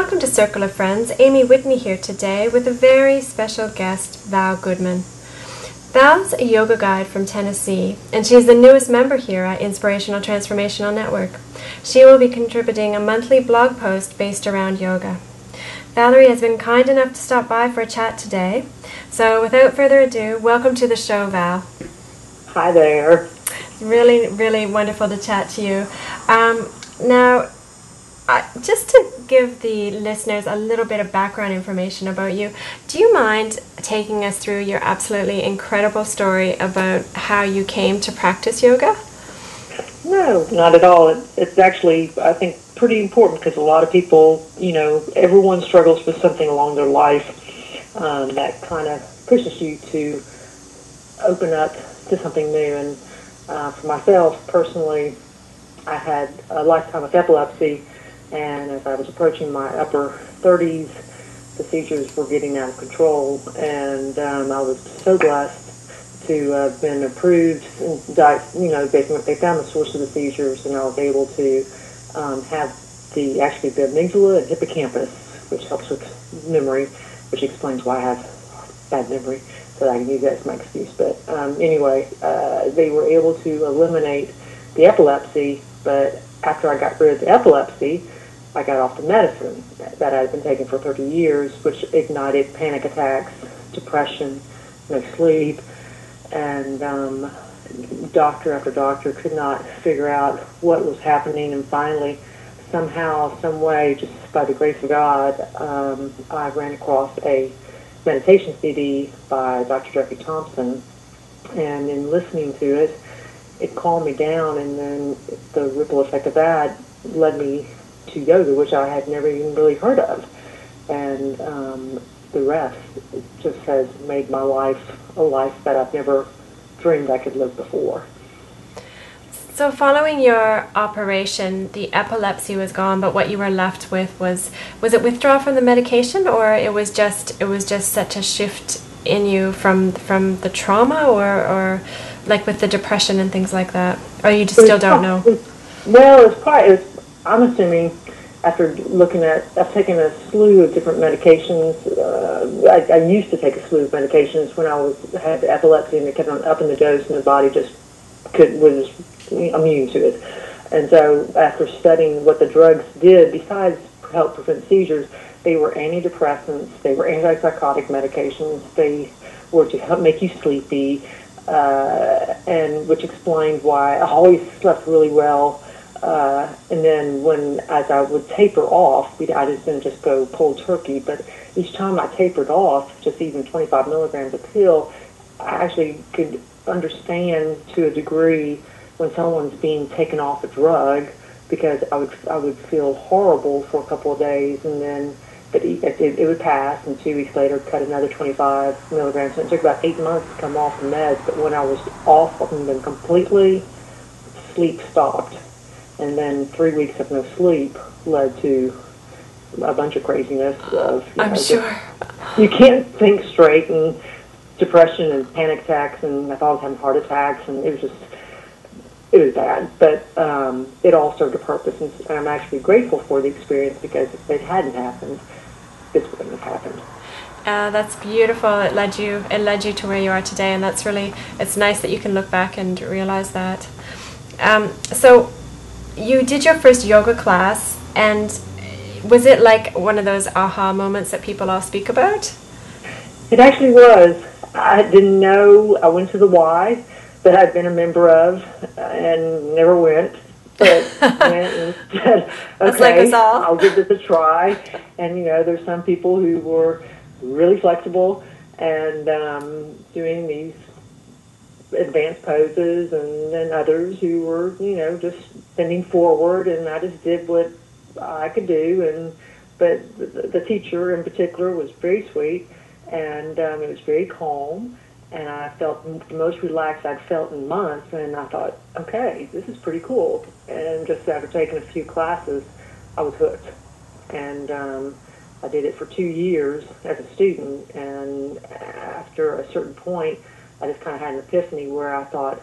welcome to Circle of Friends. Amy Whitney here today with a very special guest, Val Goodman. Val's a yoga guide from Tennessee, and she's the newest member here at Inspirational Transformational Network. She will be contributing a monthly blog post based around yoga. Valerie has been kind enough to stop by for a chat today. So without further ado, welcome to the show, Val. Hi there. It's really, really wonderful to chat to you. Now, just to give the listeners a little bit of background information about you, do you mind taking us through your absolutely incredible story about how you came to practice yoga? No, not at all. It's actually, I think, pretty important because a lot of people, everyone struggles with something along their life that kind of pushes you to open up to something new. And for myself, personally, I had a lifetime of epilepsy. And as I was approaching my upper 30s, the seizures were getting out of control. And I was so blessed to have been approved and basically they found the source of the seizures, and I was able to have the amygdala and hippocampus, which helps with memory, which explains why I have bad memory, so that I can use that as my excuse. But anyway, they were able to eliminate the epilepsy, but after I got rid of the epilepsy, I got off the medicine that I had been taking for 30 years, which ignited panic attacks, depression, no sleep, and doctor after doctor could not figure out what was happening. And finally, somehow, some way, just by the grace of God, I ran across a meditation CD by Dr. Jeffrey Thompson, and in listening to it, it calmed me down, and then the ripple effect of that led me to yoga, which I had never even really heard of. And the rest just has made my life a life that I've never dreamed I could live before. So following your operation, the epilepsy was gone, but what you were left with was it withdrawal from the medication, or it was just such a shift in you from the trauma, or like with the depression and things like that? Or you just still don't know? Well, I'm assuming after I've taken a slew of different medications. I used to take a slew of medications when I had epilepsy, and they kept on upping the dose, and the body just was immune to it. And so after studying what the drugs did, besides help prevent seizures, they were antidepressants, they were antipsychotic medications, they were to help make you sleepy, and which explained why I always slept really well. And then as I would taper off, I didn't just go cold turkey, but each time I tapered off, just even 25 milligrams a pill, I actually could understand to a degree when someone's being taken off a drug, because I would feel horrible for a couple of days, and then it would pass, and 2 weeks later cut another 25 milligrams. And it took about 8 months to come off the meds, but when I was off of them completely, sleep stopped. And then 3 weeks of no sleep led to a bunch of craziness. I'm sure. You can't think straight, and depression and panic attacks, and I thought I was having heart attacks, and it was bad. But it all served a purpose, and I'm actually grateful for the experience, because if it hadn't happened, this wouldn't have happened. That's beautiful. It led you to where you are today, and it's nice that you can look back and realize that. So you did your first yoga class, and was it like one of those aha moments that people all speak about? It actually was. I didn't know. I went to the Y that I'd been a member of and never went. But went and said, That's like okay, us all. I'll give this a try. And, there's some people who were really flexible and doing these advanced poses, and then others who were, just bending forward, and I just did what I could do. But the teacher in particular was very sweet, and it was very calm, and I felt the most relaxed I'd felt in months, and I thought, okay, this is pretty cool. And just after taking a few classes, I was hooked. And I did it for 2 years as a student, and after a certain point, I just kind of had an epiphany where I thought,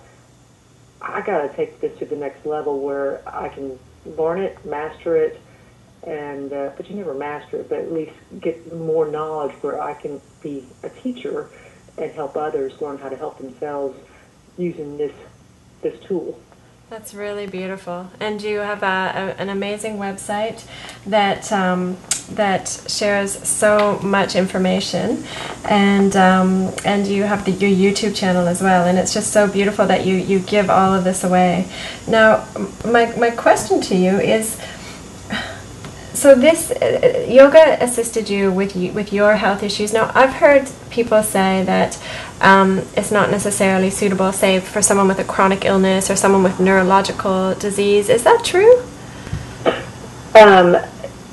I got to take this to the next level where I can learn it, master it, and but you never master it, but at least get more knowledge where I can be a teacher and help others learn how to help themselves using this tool. That's really beautiful. And you have an amazing website that that shares so much information, and you have your YouTube channel as well. And it's just so beautiful that you give all of this away. Now, my question to you is, so this yoga assisted you with your health issues. Now, I've heard people say that it's not necessarily suitable, say, for someone with a chronic illness or someone with neurological disease. Is that true?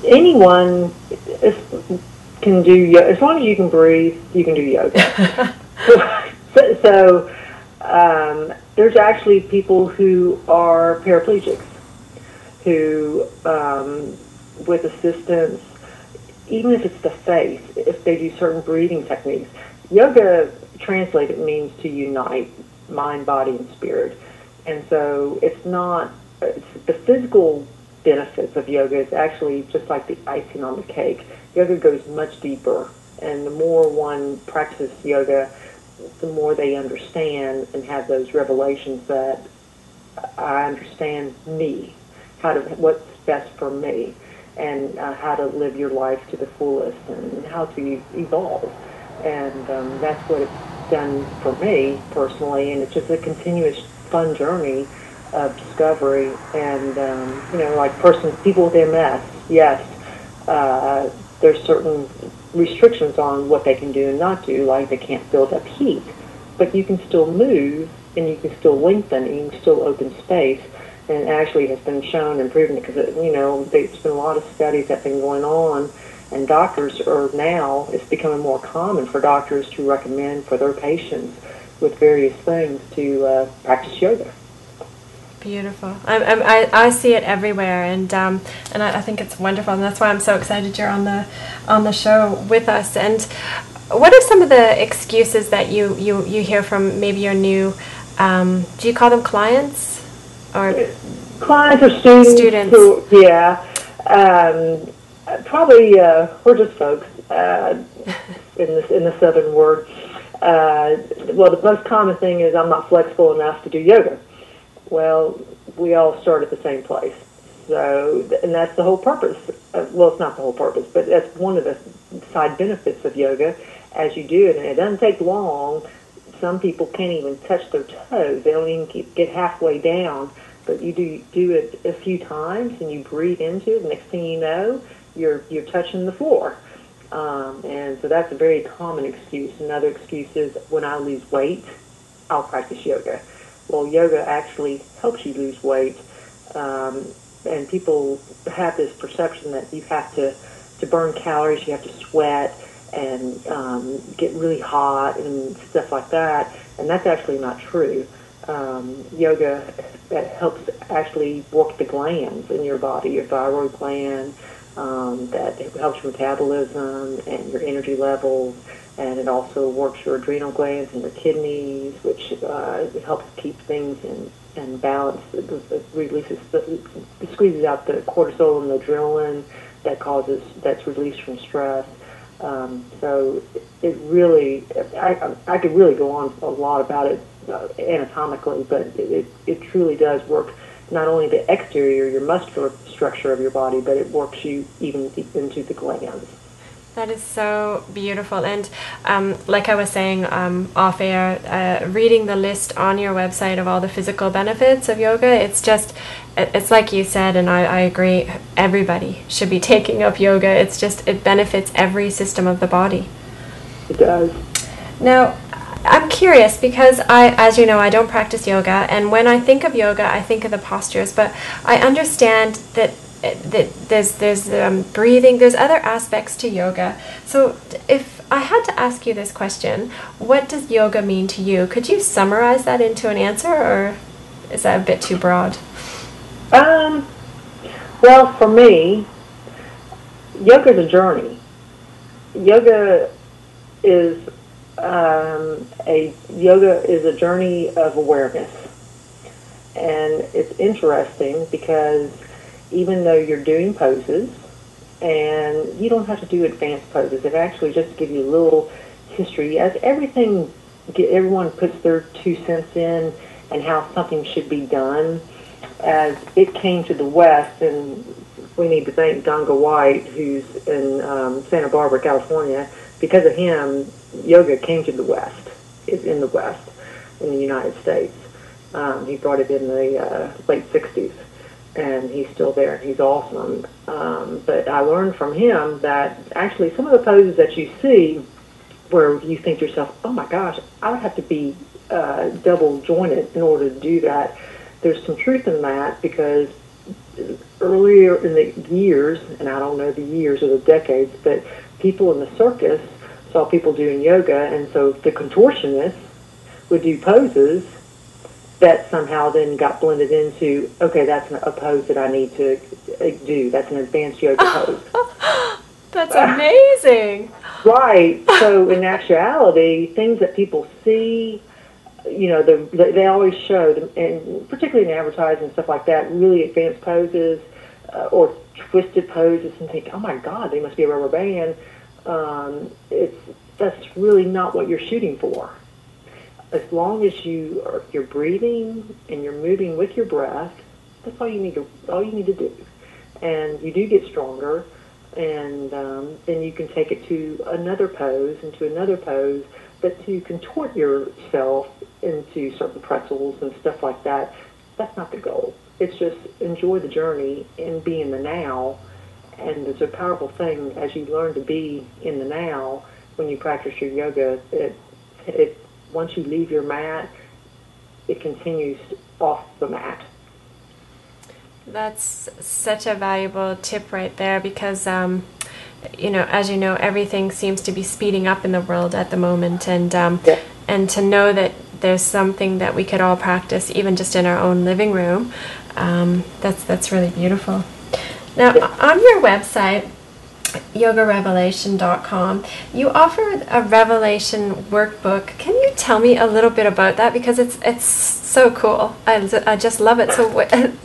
Anyone can do yoga. As long as you can breathe, you can do yoga. so there's actually people who are paraplegics who, with assistance, even if it's the face, if they do certain breathing techniques. Yoga, translated, means to unite mind, body, and spirit. And so it's the physical benefits of yoga is actually just like the icing on the cake. Yoga goes much deeper, and the more one practices yoga, the more they understand and have those revelations that I understand me, what's best for me, and how to live your life to the fullest and how to evolve. And that's what it's done for me personally, and it's just a continuous fun journey of discovery. And like people with MS, yes, there's certain restrictions on what they can do and not do, like they can't build up heat, but you can still move and you can still lengthen and you can still open space. And actually has been shown and proven, because there's been a lot of studies that have been going on, and doctors it's becoming more common for doctors to recommend for their patients with various things to practice yoga. Beautiful. I see it everywhere, and I think it's wonderful, and that's why I'm so excited you're on the show with us. And what are some of the excuses that you hear from maybe your new, do you call them clients? Or clients or students. Probably we're just folks in the southern word. Well, the most common thing is I'm not flexible enough to do yoga. Well, we all start at the same place, and that's the whole purpose. Well, it's not the whole purpose, but that's one of the side benefits of yoga. As you do it, and it doesn't take long. Some people can't even touch their toes. They don't even get halfway down. But you do it a few times, and you breathe into it. And next thing you know, you're touching the floor. And so that's a very common excuse. Another excuse is, when I lose weight, I'll practice yoga. Well, yoga actually helps you lose weight. And people have this perception that you have to burn calories, you have to sweat and get really hot and stuff like that. And that's actually not true. Yoga helps actually work the glands in your body, your thyroid gland, that helps your metabolism and your energy levels, and it also works your adrenal glands and your kidneys, which helps keep things in balance. It squeezes out the cortisol and the adrenaline that's released from stress. So it really, I could really go on a lot about it anatomically, but it truly does work not only the exterior, your muscular structure of your body, but it works you even into the glands. That is so beautiful. And like I was saying off air, reading the list on your website of all the physical benefits of yoga, it's like you said, and I agree, everybody should be taking up yoga. It benefits every system of the body. It does. Now, I'm curious, because as you know, I don't practice yoga, and when I think of yoga, I think of the postures, but I understand that there's breathing, there's other aspects to yoga. So if I had to ask you this question, what does yoga mean to you? Could you summarize that into an answer, or is that a bit too broad? Well, for me, yoga is a journey. Yoga is a journey of awareness, and it's interesting because even though you're doing poses and you don't have to do advanced poses. It actually just gives you a little history. As everyone puts their 2 cents in and how something should be done. As it came to the West, and we need to thank Donga White, who's in Santa Barbara, California. Because of him, yoga came to the West, in the United States. He brought it in the late 60s, and he's still there. He's awesome. But I learned from him that actually some of the poses that you see where you think to yourself, oh my gosh, I would have to be double jointed in order to do that. There's some truth in that, because earlier in the years, and I don't know the years or the decades, but people in the circus saw people doing yoga, and so the contortionists would do poses that somehow then got blended into, okay, that's a pose that I need to do. That's an advanced yoga pose. That's amazing. Right. So in actuality, things that people see, they always show, and particularly in advertising and stuff like that, really advanced poses or twisted poses, and think, oh my God, they must be a rubber band. That's really not what you're shooting for. As long as you're breathing and you're moving with your breath, that's all you need to do, and you do get stronger. And then you can take it to another pose, but to contort yourself into certain pretzels and stuff like that, that's not the goal. It's just enjoy the journey and be in the now. And it's a powerful thing as you learn to be in the now when you practice your yoga. It once you leave your mat, it continues off the mat. That's such a valuable tip right there, because, as you know, everything seems to be speeding up in the world at the moment, and to know that there's something that we could all practice, even just in our own living room, that's really beautiful. Now, on your website, yogarevelation.com, you offer a revelation workbook. Can you tell me a little bit about that, because it's so cool. I just love it.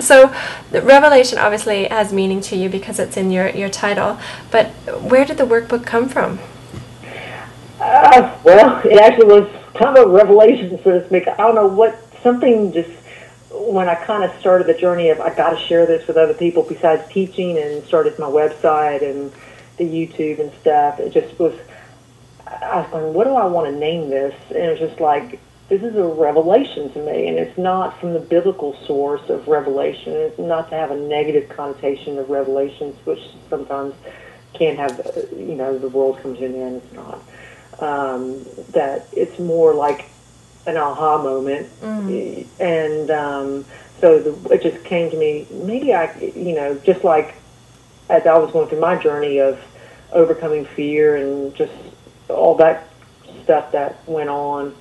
So the revelation obviously has meaning to you because it's in your title, but where did the workbook come from? Well, it actually was kind of a revelation, so to speak. I don't know something just, when I kind of started the journey of I got to share this with other people besides teaching, and started my website and the YouTube and stuff, it just was, I was going, what do I want to name this? And it was just like, this is a revelation to me, and it's not from the biblical source of revelation. It's not to have a negative connotation of revelations, which sometimes can have, the world comes in and it's not. That it's more like an aha moment. Mm-hmm. And so it just came to me, maybe just like as I was going through my journey of overcoming fear and just all that stuff that went on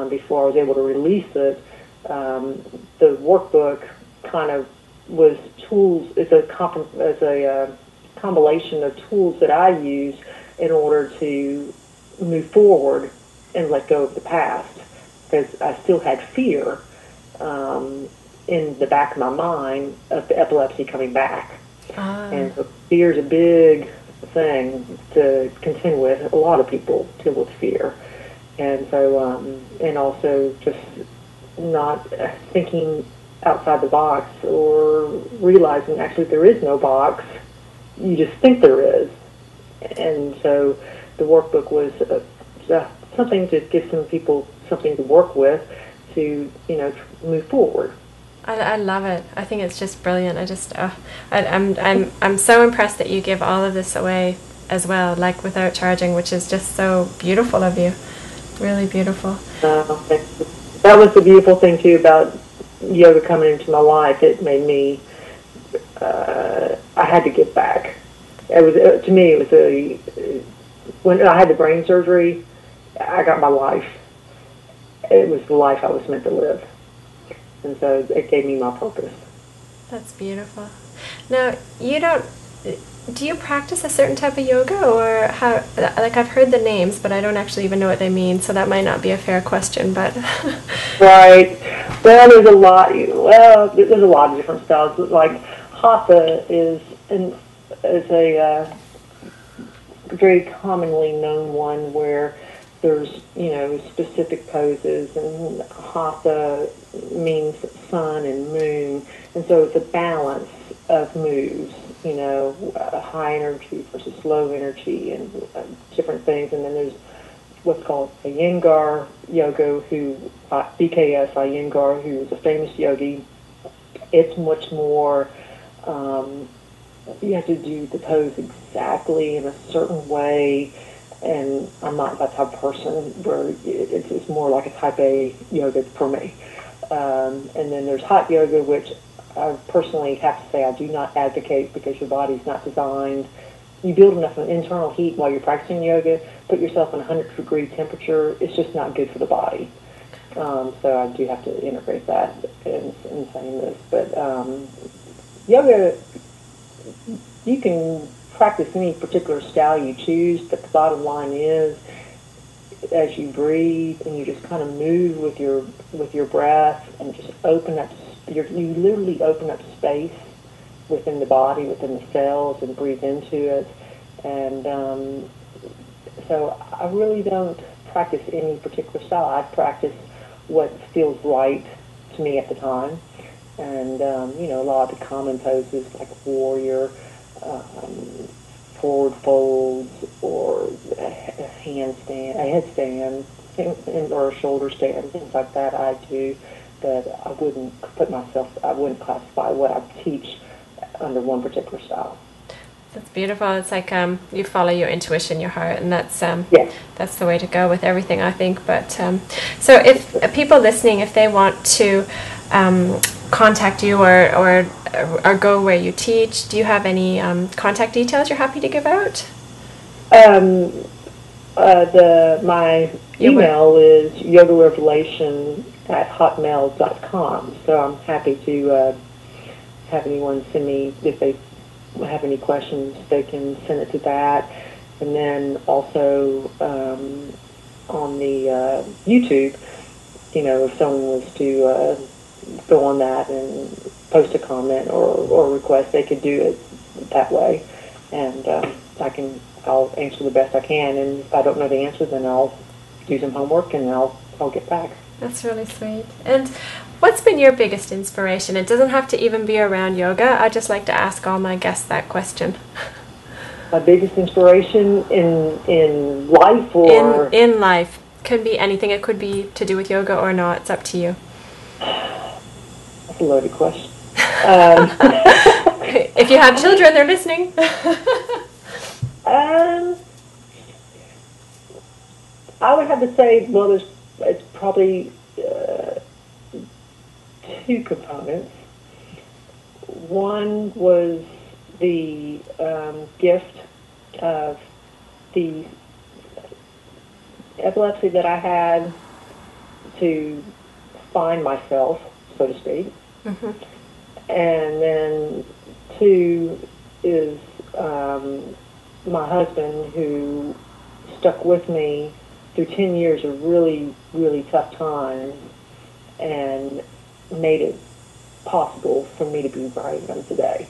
before I was able to release it, the workbook kind of was tools. It's a combination of tools that I use in order to move forward and let go of the past, because I still had fear in the back of my mind of the epilepsy coming back. And so fear is a big thing to contend with. A lot of people deal with fear. And so, and also just not thinking outside the box, or realizing actually there is no box. You just think there is. And so the workbook was something to give some people something to work with to, move forward. I love it. I think it's just brilliant. I'm so impressed that you give all of this away as well, like without charging, which is just so beautiful of you. Really beautiful. That was the beautiful thing too about yoga coming into my life. It made me. I had to give back. It was to me. It was when I had the brain surgery, I got my life. It was the life I was meant to live. And so it gave me my purpose. That's beautiful. Now, do you practice a certain type of yoga, or how, like I've heard the names, but I don't actually even know what they mean, so that might not be a fair question, but. Right. Well, there's a lot of different styles. Like Hatha is, and is a very commonly known one where there's, specific poses, and hatha means sun and moon, and so it's a balance of moves, high energy versus low energy, and different things. And then there's what's called Iyengar yoga, BKS Iyengar, who is a famous yogi. It's much more, you have to do the pose exactly in a certain way, and I'm not that type of person where it's more like a type A yoga for me. And then there's hot yoga, which I personally have to say I do not advocate, because your body's not designed. You build enough internal heat while you're practicing yoga, put yourself in 100-degree temperature, it's just not good for the body. So I do have to integrate that in saying this. But yoga, you can practice any particular style you choose, but the bottom line is, as you breathe and you just kind of move with your breath, and just open up, you literally open up space within the body, within the cells, and breathe into it. And so I really don't practice any particular style. I practice what feels right to me at the time. And, a lot of the common poses like warrior, forward folds, or a handstand, a headstand, or a shoulder stand, things like that I do, that I wouldn't classify what I teach under one particular style. That's beautiful. It's like you follow your intuition, your heart, and that's that's the way to go with everything, I think. But so if people listening, if they want to contact you or go where you teach, do you have any contact details you're happy to give out? My email is yogarevelation@hotmail.com. So I'm happy to have anyone send me, if they have any questions, they can send it to that. And then also on the YouTube, if someone was to go on that and post a comment or request, they could do it that way. And I'll answer the best I can. And if I don't know the answer, then I'll do some homework and I'll get back. That's really sweet. And what's been your biggest inspiration? It doesn't have to even be around yoga. I just like to ask all my guests that question. My biggest inspiration in life, or in life, could be anything. It could be to do with yoga or not. It's up to you. That's a loaded question. If you have children, they're listening. I would have to say, well, it's probably two components. One was the gift of the epilepsy that I had to find myself, so to speak. Mm-hmm. And then two is my husband, who stuck with me through 10 years of really, really tough times and made it possible for me to be where I am today.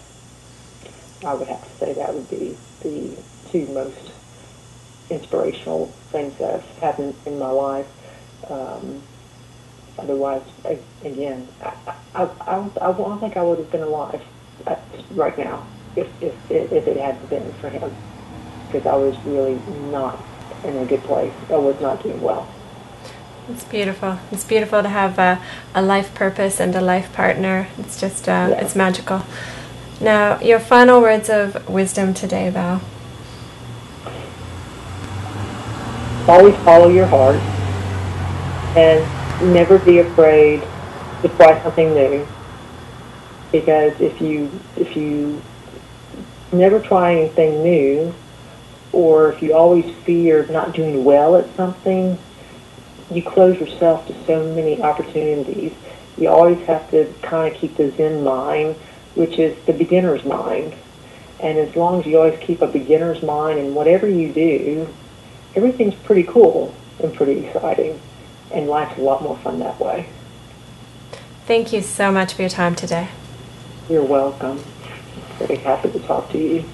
I would have to say that would be the two most inspirational things that have happened in my life. Otherwise, again, I don't think I would have been alive right now if it hadn't been for him, because I was really not in a good place. I was not doing well. It's beautiful. It's beautiful to have a life purpose and a life partner. It's just, It's magical. Now, your final words of wisdom today, Val. Always follow your heart, and never be afraid to try something new. Because if you never try anything new, or if you always fear not doing well at something, you close yourself to so many opportunities. You always have to kind of keep the Zen mind, which is the beginner's mind. And as long as you always keep a beginner's mind in whatever you do, everything's pretty cool and pretty exciting. And life's a lot more fun that way. Thank you so much for your time today. You're welcome. Very happy to talk to you.